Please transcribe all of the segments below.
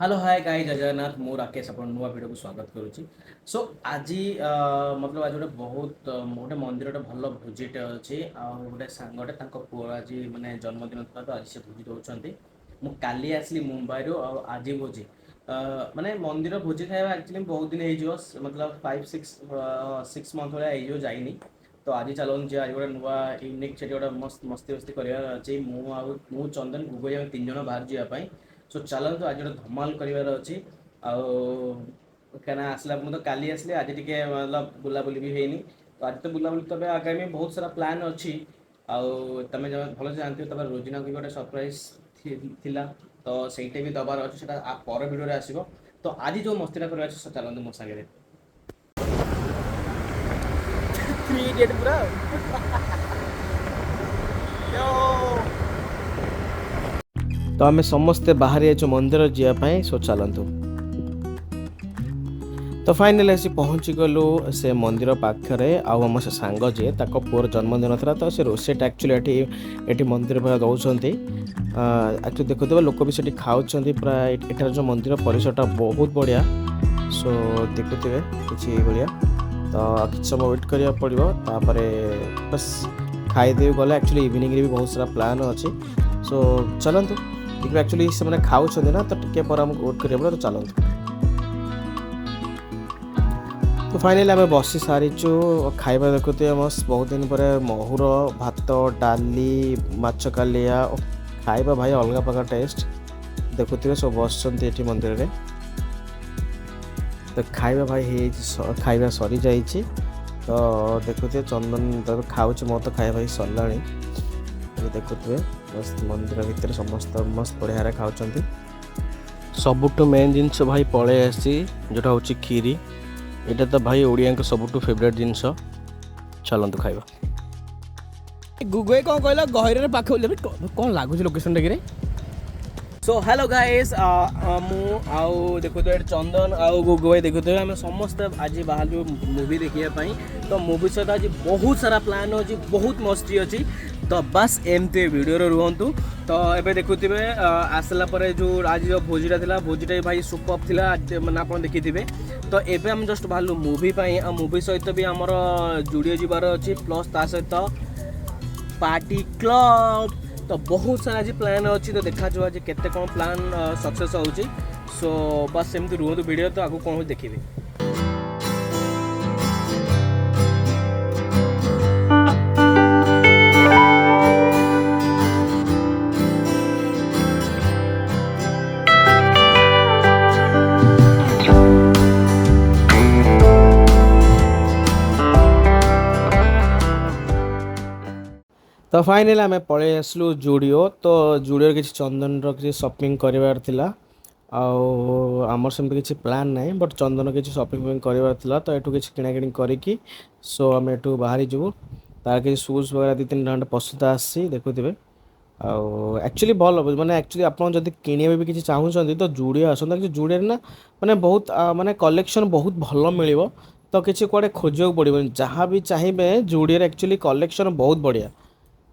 Hello hi guys जय जगन्नाथ मु राकेश अपन नुआ वीडियो को स्वागत करुच्ची। सो आज मतलब आज गोटे बहुत गोटे मंदिर गोटे भल भोजीटे अच्छी आउ गोटे सांगटे पुअर आज माने जन्मदिन था तो आज से भोजी दौरान मु काली आसली मुंबई रु आज भोजी माने मंदिर भोजी खाଇବା एक्चुअली बहुत दिन हो मतलब 5 6 मंथ भाई जाइनी तो आज चलूँ आज गोटे नुआ यूनिक से गोटे मस्त मस्ती मस्ती करार अच्छी मु चंदन गुगोई 3 जन बाहर जावाई। सो चलतु आज गोटे धमाल करार अच्छी क्या आसला तो काली आसली आज टी मतलब बुलाबुली भी होनी तो आज तो बुलाबुली तब आगामी बहुत सारा प्लान अच्छी आम भल जानते तब रोजिना को गोटे सरप्राइज थिला तो सहीटा भी दबार अच्छे पर भिडियो आसो तो आज जो मस्तीटा कर चलते मो सागर तो आम समस्ते बाहर मंदिर जावाई सो चलतु तो फाइनाली आसी पहुँची गलु से मंदिर पाखे आम से सांग जी पुअर जन्मदिन था तो से रोसेट एक्चुअली ये मंदिर पूरा दौरान एक्चुअली देखुए लोक भी से खाऊँ पूरा एटार जो मंदिर परिसरटा बहुत बढ़िया सो देखुए कि बढ़िया तो किसी समय वेट करा पड़ो तापर बस खाईदे गले एक्चुअली इवनिंग भी बहुत सारा प्लान अच्छी सो चलतु एक्चुअली से मैंने खाऊँ ना तो टे पर आमको वेट करा तो चलतु तो फाइनाली आम बसी सारीचु खाଇବା देखुए मस्त बहुत दिन पर महुर भात डाली माछ कालिया खाଇବା भाई अलग प्रकार टेस्ट देखुए सब बस मंदिर रे तो खाଇବା भाई खाଇବା सरी जाइए तो देखुए चंदन तो खाऊँ मो तो खाଇବା भाई सरला देखुए मस्त मंदिर भितर समस्त मस्त बढ़िया खाऊँ सबुठ मेन जिनस भाई पलि आसी जोटा हूँ खीरी एटा तो भाई ओडिया सबुठ फेवरेट जिनस चलतु खाइबा गुगुए कौन कहला गहरे पाखे कौन लगुच लोकेशन टे सो हेलो गाइस मु आउ देखो तो चंदन आउ गुगुए देखो तो आम समस्त आज बाहर जो मूवी देखापी तो मूवी सहित आज बहुत सारा प्लान अच्छी बहुत मस्ती अच्छी तो बस एमती वीडियो रुहतु तो ये देखुए आसला जो आज जो भोजीटा था भोजीटा भाई सुपर थिला मैंने आप देखिथे तो एबे हम जस्ट बाहर मूवी मूवी सहित भी आमर जुड़े जीवार अच्छी प्लस ता सहित पार्टी क्लब तो बहुत सारा आज प्लान अच्छी तो देखा आज केते कौन प्लान सक्सेस होची सो बस एमती रुहतु वीडियो तो आगु कौन देखिए तो फाइनाली आम पलि आसलु जुडियो तो जुडियो किसी चंदन किसी शॉपिंग करार थिला आमर सेमती किसी प्लान ना बट चंदन किसी शॉपिंग करार थिला तो एठू किसी किणाकिणी करिकी सो आम एठू बाहरी जीवु तार किसी शूज वगैरह 2-3 घंटा पसंद आसी देखुए एक्चुअली भल माने एक्चुअली आप जब किणे भी किसी चाहूँ तो जुडियो आसता कि जुडियो ना माने बहुत माने कलेक्शन बहुत भल मिल तो किसी कड़े खोजा पड़ो जहाँ भी चाहिए जुडियो एक्चुअली कलेक्शन बहुत बढ़िया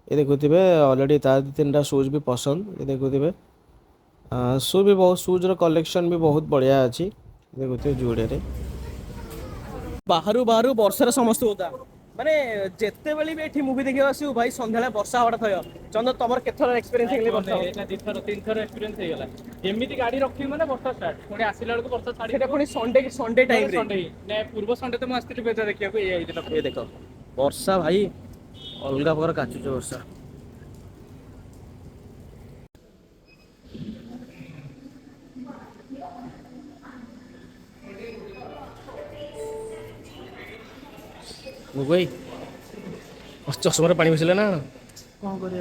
ये देखुए ऑलरेडी तार 2-3टा शूज भी पसंद ये देखुए शू भी बहुत शूज कलेक्शन भी बहुत बढ़िया अच्छी देखुए जुड़े बाहर बाहर वर्षार समस्त होता माने जिते बेले भी एठी मूवी देखियो आसु भाई संध्याला वर्षा हवाटा थयो चंद तमर केथर एक्सपीरियंस हेले वर्षा एटा 2-3 थर एक्सपीरियंस हे गेला एमिति गाड़ी रखी माने वर्षा स्टार्ट पुणी आसिला बेलको वर्षा छाड़ी सेटा पुणी संडे टाइम रे संडे ने पूर्व संडे तो म आस्ति बेजा देखिया को ये देखो वर्षा भाई अलग प्रकार काचुच वर्षा गुगुई चषमा पानी मिसले ना कौन कर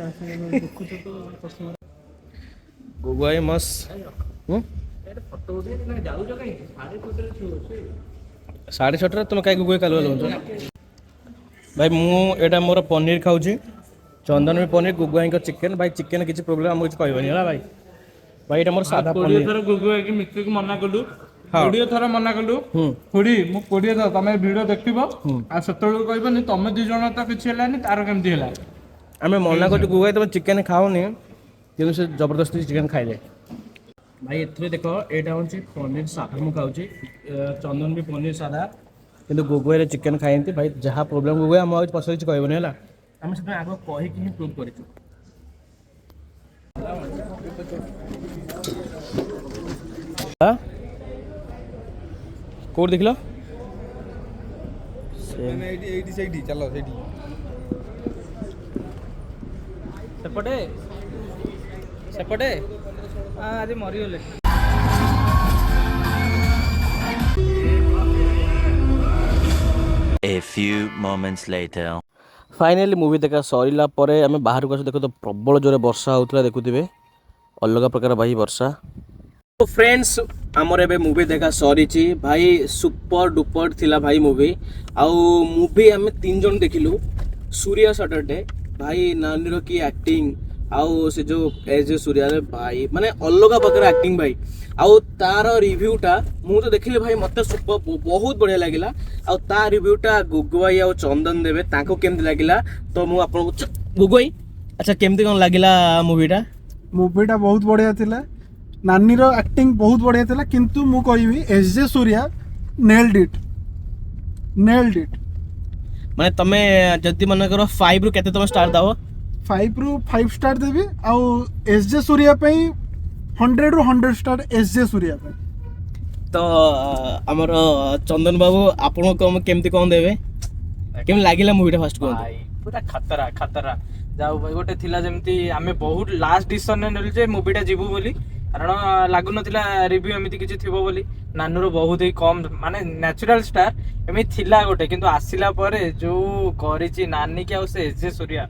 गुगुई मस साढ़े 6 तुम कहीं गुगुई कालुआ लौच भाई मुझे मोर पनीर खाऊँ चंदन भी पनीर गुगुआई चिकेन भाई चिकेन किसी प्रोब्लेम आमको किसी कहबनी है भाई भाई ये मोर सादा पनीर गुगुआ की मिस्त्री को मना कलु 20 थर मना कलु खुड़ी मु 20 थर तमे वीडियो देखिबो आ सेतळ कहबनी तमे दु जण त किछि हलानी तार केमथि हला आमे मना करछु गुगुआई तुम चिकेन खाओनी किंतु से जबरदस्ती चिकेन खाइले भाई एथरे देखो एटा होची पनीर साधा मु खाउची चंदन भी पनीर साधा किंतु गोगोई रे चिकन खाइंती भाई जहाँ प्रोब्लेम गोगोई हम आज पसंद किसी कहबनी है आम से आग कही कि प्रूव कर कौट देख लो चलो सेपटे सेपटे आज मरीगले A few moments later. Finally movie देखा सरीला परे आम बाहर को देखो तो प्रबल जोरे वर्षा होता देखुवे अलग प्रकार भाई वर्षा तो फ्रेंड्स आमर एबे मूवी देखा सरी भाई सुपर डुपर थिला भाई मूवी आउ मूवी आम 3 जन देखिलु सूर्या सैटरडे भाई नानी की एक्टिंग आउ से जो एज सूर्या भाई माने अलग प्रकार एक्टिंग भाई आउ तार रिव्यूटा मु तो देखिले भाई मते सुपर बहुत बढ़िया लागिला आउ ता रिव्यूटा गुगु भाई आउ चंदन देबे ताको केमति लागिला तो मु आपन गुगु भाई अच्छा केमति कोन लागिला मूवीटा बहुत बढ़िया थिला नानी रो एक्टिंग बहुत बढ़िया थिला किंतु मु कहबी एसजे सूर्या नेल्ड इट माने तमे जति मन करो 5 रु केते तमे स्टार दाओ 5 रु 5 स्टार देबी आउ एसजे सूर्या पे 100 रु 100 स्टार एसजे सूर्या पे तो हमर चंदन बाबू आपन को केमति कोन देबे केम लागिला मूवीटा फर्स्ट कोन भाई पूरा खतरा खतरा जाऊ भाई गोटे थिला जेमती आमे बहुत लास्ट डिसीजन ने नेलु जे मूवीटा जीवु बोली कारण लागु नथिला रिव्यू एमिति किछि थिबो बोली नानुरो बहुत ही कम माने नेचुरल स्टार एमि थिला गोटे किंतु आसिला परे जो करिछि नानी के आ से एजे सूर्या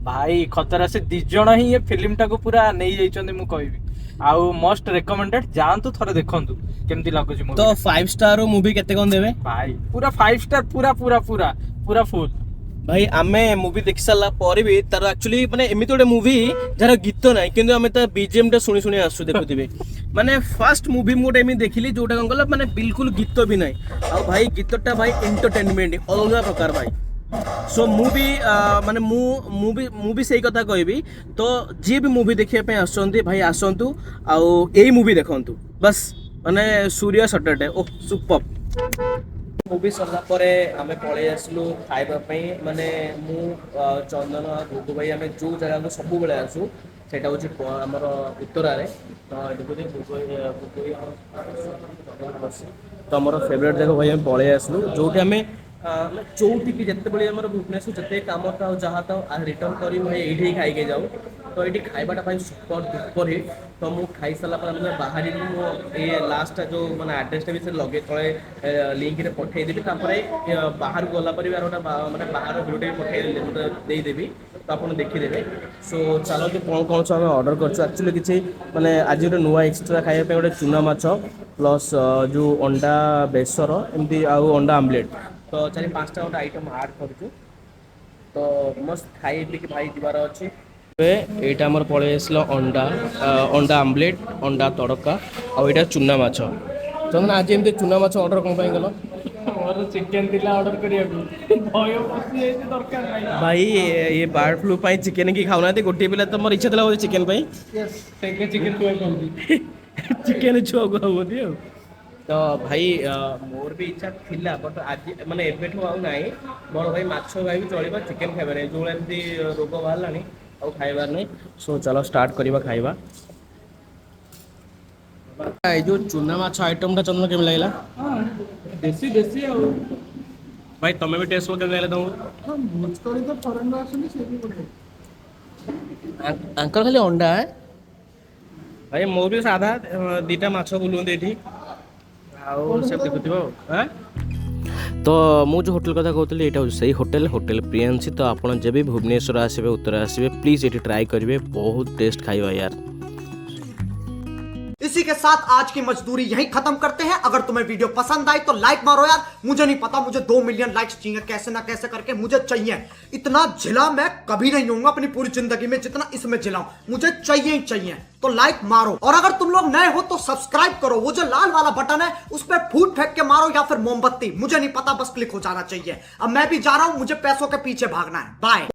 भाई खतरा से 2 जण ही ये फिल्म टाको पूरा नै जाइछन्ते मु कहबी आउ मोस्ट रेकमेंडेड जानतु थरे देखंतु केमति लागुछि मूवी तो 5 स्टार मूवी केते कोन देबे भाई पूरा 5 स्टार पूरा पूरा पूरा पूरा फुल भाई आमे मूवी देख सारा पर भी तार एक्चुअली माने एमिति गोटे मूवी जार गीत ना किंतु आमे ता बीजीएम टा सुनी सुनी आसु देखुथिबे माने फर्स्ट मूवी मोटे एमि देखिली जोटा कोन गला माने बिल्कुल गीत भी नाही आ भाई गीतटा भाई एंटरटेनमेंट अलग प्रकार भाई सो मूवी माने मूवी सही कथा कहबी तो जे भी मूवी देखिया पे आसंती भाई आसंतु आ एई मूवी देखंतु बस माने सूर्या सैटरडे ओ सुपर मूवी सरला परे आमे पळे आसलु खाइबा पई माने मु चंदन गुगु भाई आमे जो जगह को सब बेले आसु सेटा होची हमर उत्तरा रे तो देखुते गुगु तो हमर फेवरेट जगह भाई हम पळे आसलु जोटी आमे चौथी की जिते बड़ी आम भुवनेश्वर जिते कम था जहाँ था रिटर्न कर भाई ये खाई के जाऊ तो ये खाइबाटा भाई सुपर डुपर हिट तो मुझे खाई सारा बाहर ये लास्ट जो मैंने आड्रेस भी लगे तले लिंक रे पठेदेवी बाहर गला पर मैंने बाहर भिडियो पठेदेवी तो आप देखीदे सो चलो कौन कौन सब ऑर्डर कर एक्चुअली किसी मैंने आज गोटे नुआ एक्सट्रा खाइबा गोटे चूना माछ प्लस जो अंडा बेसर एमती आउ अंडा आमलेट तो 4-5टा गोटे आइटम आड करूँ तो मस्त खाई पी भाई जीवार अच्छे एटा आमर पड़े आसला अंडा आमलेट अंडा तड़का आईटा चूना माछ चंदन आज एमती चूना माछ ऑर्डर कौन पाई गल मोर चिकन दिला ऑर्डर करिया भय बसी जाई दरकार नाही भाई ये बर्ड फ्लू पाई चिकन की खाउना गोटे पिला तुम इच्छा था चिकन पाई यस सेके चिकन छुआ करदी चिकन छुआ को होती तो भाई मोर भी इच्छा थिला बट आज माने एबेठो आउ नाही मोर भाई माछ भाई भी चलिबा चिकन खाइबा नै जो एमती रोग बाहरलानी आउ खाइबार नै सो चलो स्टार्ट करिबा खाइबा ए जो चूना माछ आइटम ता चंदन केम लागला हां देसी देसी आ भाई तमे भी टेस्ट केम लागला तुम मुझको तो फॉरेन आसनी से भी बोले अंकल खाली अंडा है भाई मोर भी सादा दीटा माछ बुलुंदे एठी तो मु जो होटल कथा कहते यहाँ से होटल प्रियांशी तो आप जब भुवनेश्वर आसबे उत्तर आसबे प्लीज ये ट्राई करेंगे बहुत टेस्ट खाइबा यार। इसी के साथ आज की मजदूरी यहीं खत्म करते हैं। अगर तुम्हें वीडियो पसंद आई तो लाइक मारो यार, मुझे नहीं पता, मुझे 2 मिलियन लाइक्स चाहिए, कैसे ना कैसे करके मुझे चाहिए। इतना झिला मैं कभी नहीं होऊंगा अपनी पूरी जिंदगी में जितना इसमें झिलाऊं, मुझे चाहिए ही चाहिए। तो लाइक मारो, और अगर तुम लोग नए हो तो सब्सक्राइब करो, वो जो लाल वाला बटन है उस पर फूट फेंक के मारो या फिर मोमबत्ती, मुझे नहीं पता, बस क्लिक हो जाना चाहिए। अब मैं भी जा रहा हूं, मुझे पैसों के पीछे भागना है। बाय।